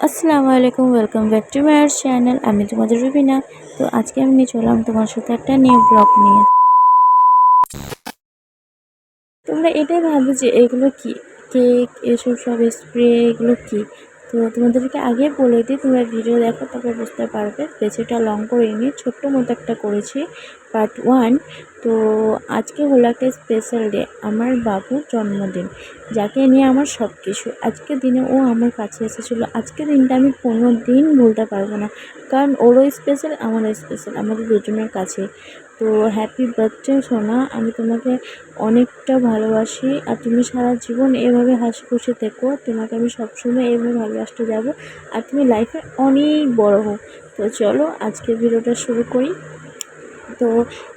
আসসালামু আলাইকুম, welcome back to my channel. আমি তোমাদের রুবিনা। তো আজকে আমি নিয়ে চললাম তোমার সাথে একটা নিউ ব্লগ নিয়ে। তোমরা এটাই ভাববে যে এগুলো কি, কেক, এসব সব স্প্রে, এগুলো কি। তো তোমাদেরকে আগে বলে দিই, তোমরা ভিডিও দেখো তারপর বুঝতে পারবে। বেশিটা লং করে নিয়ে ছোট্ট মতো একটা করেছি, পার্ট 1। তো আজকে হলো একটা স্পেশাল ডে, আমার বাবুর জন্মদিন, যাকে নিয়ে আমার সব কিছু। আজকের দিনে ও আমার কাছে এসেছিলো। আজকের দিনটা আমি কোনো দিন ভুলতে পারবো না, কারণ ওরও স্পেশাল, আমারও স্পেশাল, আমাদের দুজনের কাছে। তো হ্যাপি বার্থডে সোনা, আমি তোমাকে অনেকটা ভালোবাসি। আর তুমি সারা জীবন এভাবে হাসি খুশি থেকো, তোমাকে আমি সবসময় এভাবে ভালোবাসতে যাবো। আর তুমি লাইফে অনেক বড় হো। তো চলো আজকে ভিডিওটা শুরু করি। তো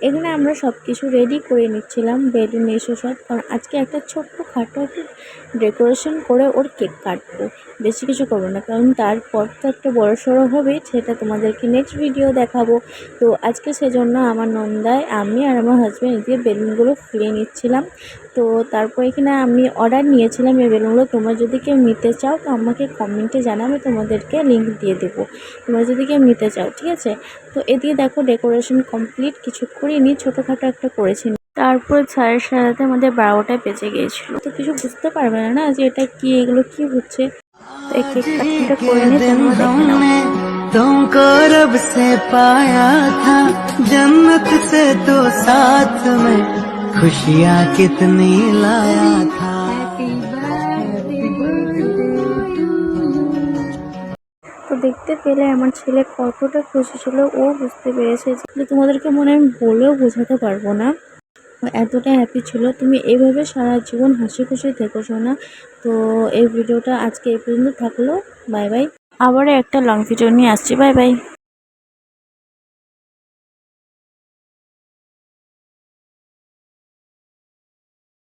এখানে আমরা সব কিছু রেডি করে নিচ্ছিলাম, বেলুন এসে সব, কারণ আজকে একটা ছোট্ট খাটো একটা ডেকোরেশন করে ওর কেক কাটবো। বেশি কিছু করবো না, কারণ তারপর তো একটা বড় সড়ো হবে, সেটা তোমাদেরকে নেক্সট ভিডিও দেখাবো। তো আজকে সেজন্য আমার নন্দায়, আমি আর আমার হাজব্যান্ড দিয়ে বেলুনগুলো ফুলিয়ে নিচ্ছিলাম। তো তারপর এখানে আমি অর্ডার নিয়েছিলাম এই বেলুনগুলো। তোমরা যদি কেউ নিতে চাও তো আমাকে কমেন্টে জানাবে, তোমাদেরকে লিঙ্ক দিয়ে দেবো, তোমরা যদি কেউ নিতে চাও, ঠিক আছে। তো এদিকে দেখো ডেকোরেশন কমপ্লিট, কিছু করিনি, ছোটোখাটো একটা করেছি। তারপর ছায়ের সাথে আমাদের 12টায় বেজে গিয়েছিল। তো কিছু বুঝতে পারবে না না যে এটা কি, এগুলো কি হচ্ছে। তো এই কেক কাটিংটা করে নিয়ে তোমরা দেখে নাও। तुमको रब से पाया था, जन्नत से तो साथ में खुशियाँ कितनी लाया था। তো দেখতে পেলে আমার ছেলে কতটা খুশি ছিল, ও বুঝতে পেরেছে যে তোমাদেরকে মনে আমি বলেও বোঝাতে পারবো না, এতটা হ্যাপি ছিল। তুমি এইভাবে সারা জীবন হাসি খুশি থেকো সোনা। তো এই ভিডিওটা আজকে এই পর্যন্ত থাকলো। বাই বাই, আবারও একটা লং ভিডিও নিয়ে আসছি। Bye bye.